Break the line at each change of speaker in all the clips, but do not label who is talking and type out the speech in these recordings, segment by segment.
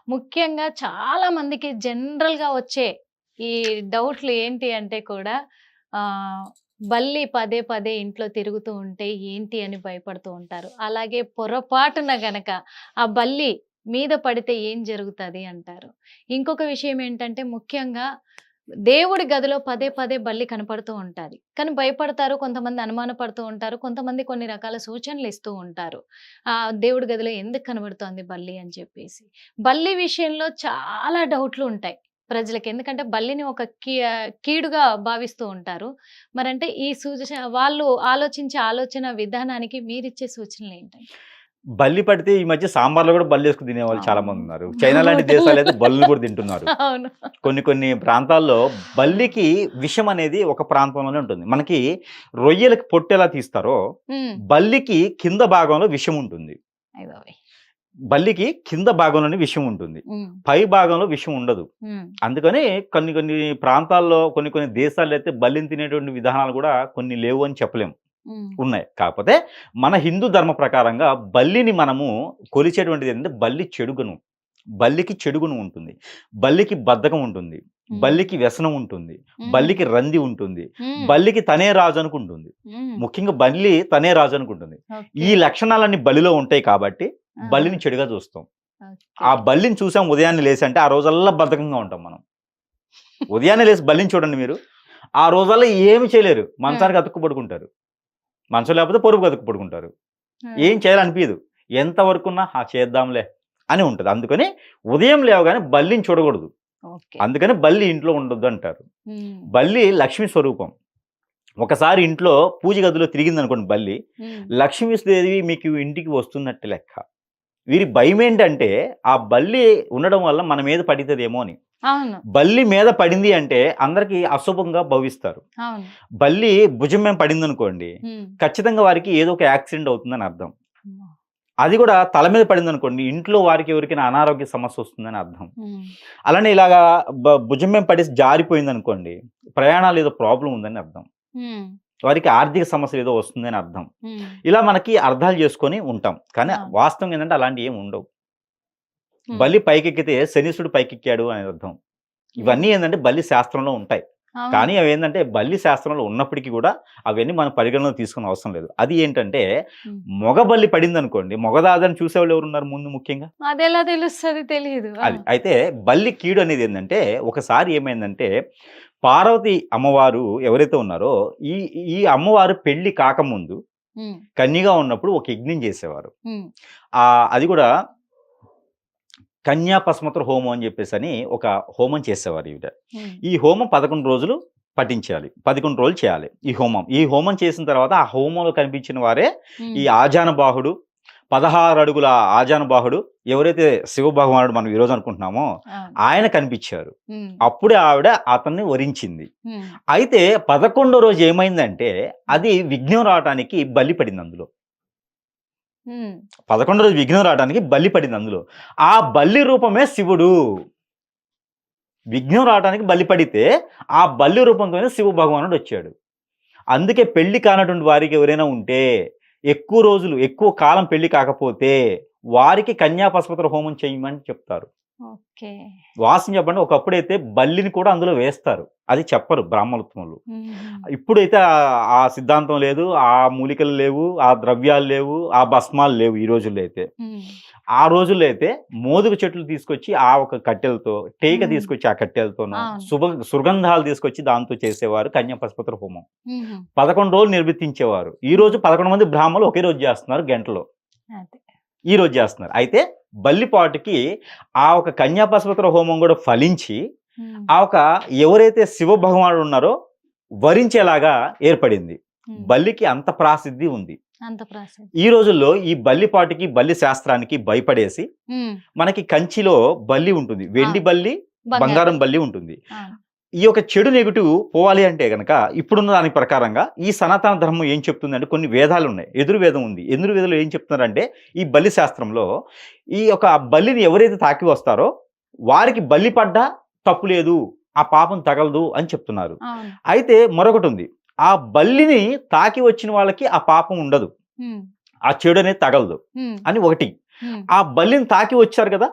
ముఖ్యంగా చాలా మందికి జనరల్‌గా వచ్చే ఈ డౌట్‌లు ఏంటి అంటే కూడా ఆహ్, బల్లి పదే పదే ఇంట్లో తిరుగుతూ ఉంటే ఏంటి అని భయపడుతూ ఉంటారు. అలాగే పొరపాటున గనక ఆ బల్లి మీద పడితే ఏం జరుగుతది అంటారు. ఇంకొక విషయం ఏంటంటే ముఖ్యంగా దేవుడి గదిలో పదే పదే బల్లి కనపడుతూ ఉంటాది. కానీ భయపడతారు. కొంతమంది అనుమానపడుతూ ఉంటారు. కొంతమంది కొన్ని రకాల సూచనలు ఇస్తూ ఉంటారు. దేవుడి గదిలో ఎందుకు కనబడుతోంది బల్లి అని చెప్పేసి. బల్లి విషయంలో చాలా డౌట్‌లు ఉంటాయి ప్రజలకి. ఎందుకంటే బల్లిని ఒక కీడుగా భావిస్తూ ఉంటారు. మరంటే ఈ వాళ్ళు ఆలోచించే ఆలోచన విధానానికి మీరిచ్చే సూచనలేంటండి?
బల్లి పడితే ఈ మధ్య సాంబార్‌లో గూడా బల్లేసుకొని తినేవాళ్ళు చాలా
అవును.
మందున్నారు. చైనా లాంటి
హోటల్‌లో
దేశాలైతే బల్లులు గూడా తింటున్నారు.
అవును.
కొన్ని కొన్ని ప్రాంతాల్లో బల్లికి విషం అనేది ఒక ప్రాంతంలోనే ఉంటుంది. మనకి రొయ్యలకి పొట్టెలా తీస్తారో,
హ్మ్.
బల్లికి కింద భాగంలో విషం ఉంటుంది.
అయ్య బాబోయ్!
బల్లికి కింద భాగంలోనే విషం ఉంటుంది.
హ్మ్.
పై భాగంలో విషం ఉండదు.
హ్మ్.
అందుకని కొన్ని కొన్ని ప్రాంతాల్లో కొన్ని కొన్ని దేశాల్లో అయితే బల్లిని తినేటువంటి విధానాలు గూడా కొన్ని లేవు అని చెప్పలేం.
హ్మ్.
ఉన్నాయి. కాకపోతే మన హిందూ ధర్మ ప్రకారంగా బల్లిని మనము కొలిచేటువంటిది ఏంటంటే బల్లి చెడుగును. బల్లికి చెడుగుణం ఉంటుంది. బల్లికి బద్ధకం ఉంటుంది.
హ్మ్.
బల్లికి వ్యసనం ఉంటుంది.
హ్మ్.
బల్లికి రంది ఉంటుంది.
హ్మ్.
బల్లికి తనే రాజు అనుకుంటుంది.
హ్మ్.
ముఖ్యంగా బల్లి తనే రాజు అనుకుంటుంది.
ఓకే.
ఈ లక్షణాలన్నీ బల్లిలో ఉంటాయి కాబట్టి
ఆహా!
బల్లిని చెడుగా చూస్తాం.
ఓకే.
ఆ బల్లిని చూసాం ఉదయాన్నే లేసి అంటే ఆ రోజల్లా బద్ధకంగా ఉంటాం మనం. ఉదయాన్నే లేసి బల్లిని చూడండి మీరు. ఆ రోజల్లా ఏమి చేయలేరు.
ఆ!
మంచానికి అతుక్కు పడుకుంటారు. మంచం లేకపోతే పరుపుకి అతుక్కు పడుకుంటారు.
ఆ!
ఏం చేయాలనిపియదు. ఎంత వరకున్నా చేద్దాంలే అని ఉంటది. అందుకని ఉదయం లేవగానే బల్లిని చూడకూడదు.
ఓకే.
అందుకని బల్లి ఇంట్లో ఉండొద్దంటారు.
హ్మ్.
బల్లి లక్ష్మి స్వరూపం. ఒకసారి ఇంట్లో పూజ గదిలో తిరిగిందనుకోండి బల్లి,
హ్మ్.
లక్ష్మీదేవి మీకు ఇంటికి వస్తున్నట్టు లెక్క. వీరి భయమేంటంటే, ఆ బల్లి ఉండడం వల్ల మన మీద పడితదేమో అని.
అవును.
బల్లి మీద పడింది అంటే అందరికి అశుభంగా భావిస్తారు.
అవును.
బల్లి భుజం మీద పడిందనుకోండి,
హ్మ్.
ఖచ్చితంగా వారికి ఏదో ఒక యాక్సిడెంట్ అవుతుందని అర్థం.
అమ్మో!
అది కూడా తల మీద పడిందనుకోండి, ఇంట్లో వారికి ఎవరికైనా అనారోగ్య సమస్య వస్తుందని అర్థం.
హ్మ్.
అలానే ఇలాగా భుజం మీద పడేసి జారిపోయిందనుకోండి, ప్రయాణాలు ఏదో ప్రాబ్లమ్ ఉందని అర్థం.
హ్మ్.
వారికి ఆర్థిక సమస్యలు ఏదో వస్తుందని అర్థం.
హ్మ్.
ఇలా మనకి అర్థాలు చేసుకొని ఉంటాం. కానీ
అవును.
వాస్తవం ఏంటంటే అలాంటివి ఏమి ఉండవు.
హ్మ్.
బల్లి పైకెక్కితే శనీశ్వరుడు పైకెక్కాడు అని అర్థం.
హ్మ్.
ఇవన్నీ ఏందంటే బల్లి శాస్త్రంలో ఉంటాయి.
అవును.
కానీ అవేంటంటే బల్లి శాస్త్రంలో ఉన్నప్పటికీ గూడా అవన్నీ మనం పరిగణనలోకి తీసుకునే అవసరం లేదు. అది ఏంటంటే
హ్మ్.
మగ బల్లి పడిందనుకోండి, మగదాదని చూసేవాళ్ళు ఎవరున్నారు ముందు ముఖ్యంగా?
అదెలా తెలుస్తది తెలీదు. ఆ!
అది. అయితే బల్లి కీడు అనేది ఏందంటే ఒకసారి ఏమైందంటే పార్వతి అమ్మవారు ఎవరైతే ఉన్నారో ఈ ఈ అమ్మవారు పెళ్లి కాకముందు
హ్మ్.
కన్యగా ఉన్నప్పుడు ఒక యజ్ఞం చేసేవారు.
హ్మ్.
అది గూడా కన్యా పస్మతుర హోమం అని జెప్పేసని ఒక హోమం చేసేవారు ఈవిడ.
హ్మ్.
ఈ హోమం 11 రోజులు పఠించాలి. 11 రోజులు చేయాలి ఈ హోమం. ఈ హోమం చేసిన తర్వాత ఆ హోమంలో కనిపించిన వారే
హ్మ్.
ఈ ఆజానుబాహుడు, 16 అడుగుల ఆజానుబాహుడు ఎవరైతే శివభగవానుడు మనం ఈరోజు అనుకుంటున్నామో
అవును.
ఆయన కనిపించారు.
హ్మ్.
అప్పుడే ఆవిడ అతన్ని వరించింది.
హ్మ్.
అయితే 11 రోజు ఏమైందంటే అది విఘ్నం రావటానికి బలి పడింది అందులో.
హ్మ్.
11 రోజు విఘ్నం రావడానికి బలి పడింది అందులో. ఆ బల్లి రూపమే శివుడు. విఘ్నం రావటానికి బలి పడితే, ఆ బల్లి రూపంతోనే శివ భగవానుడొచ్చాడు. అందుకే పెళ్లి కానటువంటి వారికి ఎవరైనా ఉంటే, ఎక్కువ రోజులు, ఎక్కువ కాలం పెళ్లి కాకపోతే, వారికి కన్యాపస్మతుర హోమం చేయమని చెప్తారు.
ఓకే.
వాస్తవం చెప్పండి ఒకప్పుడైతే బల్లిని కూడా అందులో వేస్తారు. అది చెప్పరు బ్రాహ్మణోత్తములు.
హుహు.
ఇప్పుడైతే ఆ సిద్ధాంతం లేదు, ఆ మూలికలు లేవు, ఆ ద్రవ్యాలు లేవు, ఆ భస్మాలు లేవు ఈ రోజుల్లో అయితే.
హ్మ్.
ఆ రోజుల్లో అయితే మోదుగ చెట్లు తీసుకొచ్చి ఆ ఒక కట్టెలతో, టేక
హ్మ్.
తీసుకొచ్చి ఆ కట్టెలతోనో,
అవును.
సుగంధాలు తీసుకొచ్చి దాంతో చేసేవారు కన్యాపస్మతుర హోమం.
హుహు.
11 రోజులు నిర్వర్తించేవారు. ఈ రోజు 11 మంది బ్రాహ్మణులు ఒకే రోజు చేస్తున్నారు గంటలో.
అదే.
ఈ రోజు చేస్తున్నారు. అయితే బల్లిపాటుకి ఆ ఒక కన్యాపస్మతుర హోమం గూడా ఫలించి,
హ్మ్.
ఆ ఒక ఎవరైతే శివ భగవానుడు ఉన్నారో వరించేలాగా ఏర్పడింది.
హ్మ్.
బల్లికి అంత ప్రాసిద్ధి ఉంది.
అంత ప్రాసెస్.
ఈ రోజుల్లో ఈ బల్లిపాటికి, బల్లి శాస్త్రానికి భయపడేసి
హ్మ్.
మనకి కంచిలో బల్లి ఉంటుంది. వెండి
అవును.
బల్లి, బంగారం
బంగారం.
బల్లి ఉంటుంది.
అవును.
ఈ యొక్క చెడు నెగెటివ్ పోవాలి అంటే గనక ఇప్పుడున్న దాని ప్రకారంగా ఈ సనాతన ధర్మం ఏం చెప్తుందంటే కొన్ని వేదాలున్నాయి. ఎదుర్వేదం ఉంది. ఎదుర్వేదంలో ఏం చెప్తున్నారంటే ఈ బల్లి శాస్త్రంలో ఈ యొక్క బల్లిని ఎవరైతే తాకి వస్తారో వారికి బల్లి పడ్డా తప్పు లేదు. ఆ పాపం తగలదు అని చెప్తున్నారు.
అవును.
అయితే మరొకటుంది. ఆ బల్లిని తాకి వచ్చిన వాళ్ళకి ఆ పాపం ఉండదు.
హ్మ్.
ఆ చెడు అనేది తగలదు
హ్మ్.
అని ఒకటి. ఆ బల్లిని తాకి వచ్చారు కదా,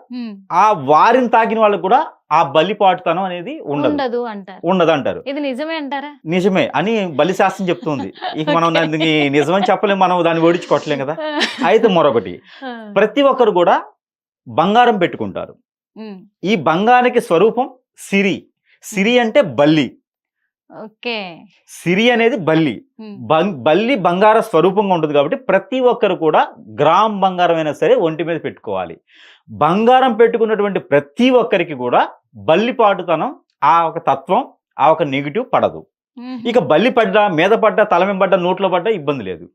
ఆ వారిని తాకిన వాళ్ళకి కూడా ఆ బల్లి పాటుతనం అనేది
ఉండదు అంటారు.
ఉండదు అంటారు.
ఇది నిజమే అంటారా?
నిజమే అని బలి శాస్త్రం చెప్తుంది. ఇక మనం దానికి నిజమని చెప్పలేం, మనం దాన్ని ఓడించుకోవట్లేం కదా. అయితే మరొకటి, ప్రతి ఒక్కరు కూడా బంగారం పెట్టుకుంటారు. ఈ బంగారానికి స్వరూపం సిరి. సిరి అంటే బల్లి.
ఓకే.
సిరి అనేది బల్లి. బల్లి బంగార స్వరూపంగా ఉంటుంది కాబట్టి ప్రతి ఒక్కరు కూడా గ్రామ్ బంగారం అయినా సరే ఒంటి మీద పెట్టుకోవాలి. బంగారం పెట్టుకున్నటువంటి ప్రతి ఒక్కరికి కూడా బల్లి పాటుతనం, ఆ ఒక తత్వం, ఆ ఒక నెగిటివ్ పడదు. ఇక బల్లి పడ్డా, మీద పడ్డా, తల మీద పడ్డా, నోట్లో పడ్డా ఇబ్బంది లేదు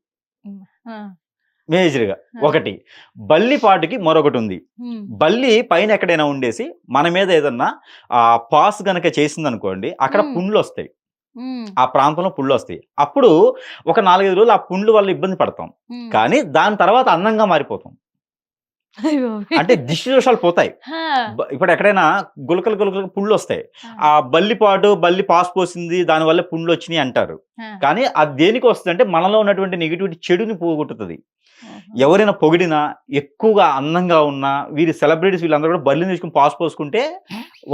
మేజర్గా. ఒకటి బల్లి పాటుకి మరొకటి ఉంది. బల్లి పైన ఎక్కడైనా ఉండేసి మన మీద ఏదన్నా పాస్ గనక చేసింది అనుకోండి, అక్కడ పుండ్లు వస్తాయి, ఆ ప్రాంతంలో పుండ్లు వస్తాయి. అప్పుడు ఒక 4-5 రోజులు ఆ పుండ్ల వల్ల ఇబ్బంది పడతాం, కానీ దాని తర్వాత అందంగా మారిపోతాం. అంటే దిష్టి దోషాలు పోతాయి. ఇప్పుడు ఎక్కడైనా గులకలు పుండ్లు వస్తాయి, ఆ బల్లి పాస్ పోసింది దానివల్ల పుండ్లు వచ్చినాయి అంటారు. కానీ అది దేనికి వస్తుంది అంటే మనలో ఉన్నటువంటి నెగిటివిటీ, చెడుని పోగొట్టుతుంది. ఎవరైనా పొగిడినా, ఎక్కువగా అందంగా ఉన్నా, వీరి సెలబ్రిటీస్ వీళ్ళందరూ కూడా బల్లిని తీసుకుని పాస్ పోసుకుంటే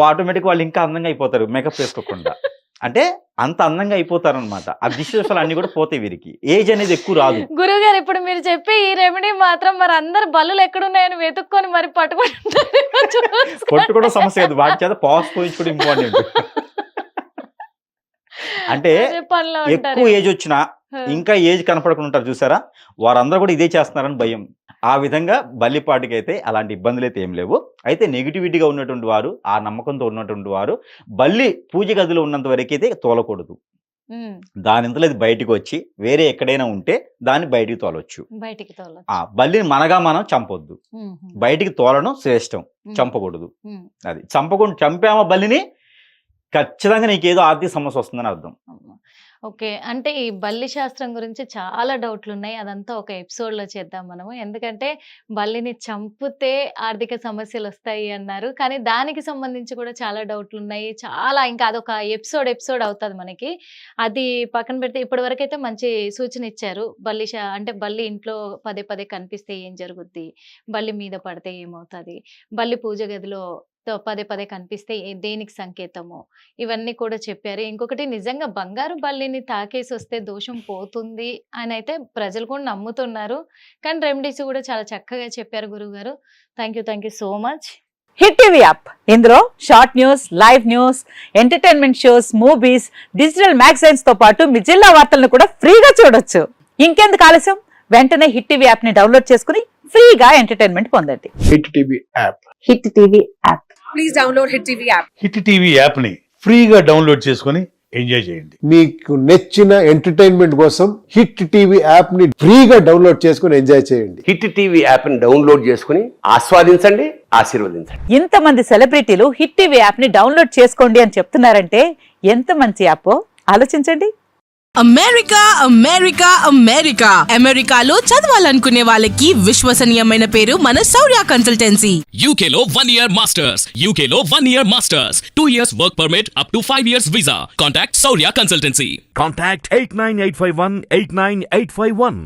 ఆటోమేటిక్ వాళ్ళు ఇంకా అందంగా అయిపోతారు మేకప్ వేసుకోకుండా. అంటే అంత అందంగా అయిపోతారు అనమాట. ఆ దిష్టి దోషాలు అన్ని కూడా పోతాయి, వీరికి ఏజ్ అనేది ఎక్కువ రాదు.
గురువు గారు, ఇప్పుడు మీరు చెప్పి ఈ రెమెడీ మాత్రం మరి అందరు బల్లులు ఎక్కడున్నాయని వెతుక్కొని మరి
పట్టుకోవడం సమస్య లేదు, వాటి చేత పాస్ పోయించుకోవడం ఇంపార్టెంట్. అంటే ఎక్కువ ఏజ్ వచ్చినా ఇంకా ఏజ్ కనపడకుండా ఉంటారు చూసారా, వారందరూ కూడా ఇదే చేస్తున్నారని భయం. ఆ విధంగా బల్లిపాటికి అయితే అలాంటి ఇబ్బందులు అయితే ఏం లేవు. అయితే నెగిటివిటీగా ఉన్నటువంటి వారు, ఆ నమ్మకంతో ఉన్నటువంటి వారు బల్లి పూజ గదిలో ఉన్నంత వరకు అయితే తోలకూడదు. దానింతలో అది బయటకు వచ్చి వేరే ఎక్కడైనా ఉంటే దాన్ని బయటికి తోలొచ్చు. బల్లిని మనగా మనం చంపొద్దు, బయటికి తోలడం శ్రేష్టం, చంపకూడదు. అది చంపామో బల్లిని ఖచ్చితంగా నీకేదో ఆర్థిక సమస్య వస్తుందని అర్థం.
ఓకే. అంటే ఈ బల్లి శాస్త్రం గురించి చాలా డౌట్లు ఉన్నాయి. అదంతా ఒక ఎపిసోడ్‌లో చేద్దాం మనము. ఎందుకంటే బల్లిని చంపితే ఆర్థిక సమస్యలు వస్తాయి అన్నారు. కానీ దానికి సంబంధించి కూడా చాలా డౌట్లు ఉన్నాయి. చాలా ఇంకా అదొక ఎపిసోడ్ అవుతది మనకి. అది పక్కన పెడితే ఇప్పటివరకైతే మంచి సూచన ఇచ్చారు. అంటే బల్లి ఇంట్లో పదే పదే కనిపిస్తే ఏం జరుగుద్ది? బల్లి మీద పడితే ఏమవుతది? బల్లి పూజ గదిలో పదే పదే కనిపిస్తే దేనికి సంకేతము? ఇవన్నీ కూడా చెప్పారు. ఇంకొకటి, నిజంగా బంగారు బల్లిని తాకేసి వస్తే దోషం పోతుంది అని అయితే ప్రజలు కూడా నమ్ముతున్నారు. కానీ రెమెడీస్ కూడా చాలా చక్కగా చెప్పారు గురువుగారు. Thank you so much.
Hit TV app, ఇందులో short news, live news, entertainment shows, movies, digital magazines తో పాటు మీ జిల్లా వార్తలను కూడా ఫ్రీగా చూడొచ్చు. ఇంకెందుకు ఆలస్యం, వెంటనే హిట్ టీవీ యాప్ ని డౌన్లోడ్ చేసుకుని ఫ్రీగా ఎంటర్టైన్మెంట్ పొందండి.
Hit TV app.
Hit TV app.
Please download hit TV app.
Hit TV app ని ఫ్రీగా డౌన్లోడ్ చేసుకుని ఎంజాయ్ చేయండి.
మీకు నచ్చిన ఎంటర్టైన్మెంట్ కోసం హిట్ టీవీ యాప్ ని ఫ్రీగా డౌన్లోడ్ చేసుకుని ఎంజాయ్ చేయండి.
హిట్ టీవీ యాప్ ని డౌన్లోడ్ చేసుకుని ఆస్వాదించండి, ఆశీర్వదించండి.
ఇంతమంది సెలబ్రిటీలు హిట్ టీవీ యాప్ ని డౌన్లోడ్ చేసుకోండి అని చెప్తున్నారంటే ఎంత మంచి యాప్ ఆలోచించండి.
అమెరికాలో చదవాలనుకునే వాళ్ళకి విశ్వసనీయమైన పేరు మన శౌర్య కన్సల్టెన్సీ.
UK లో 1 year masters, UK లో 1 year masters, 2 years work permit up to 5 years visa. Contact Saurya Consultancy.
Contact 89851 89851.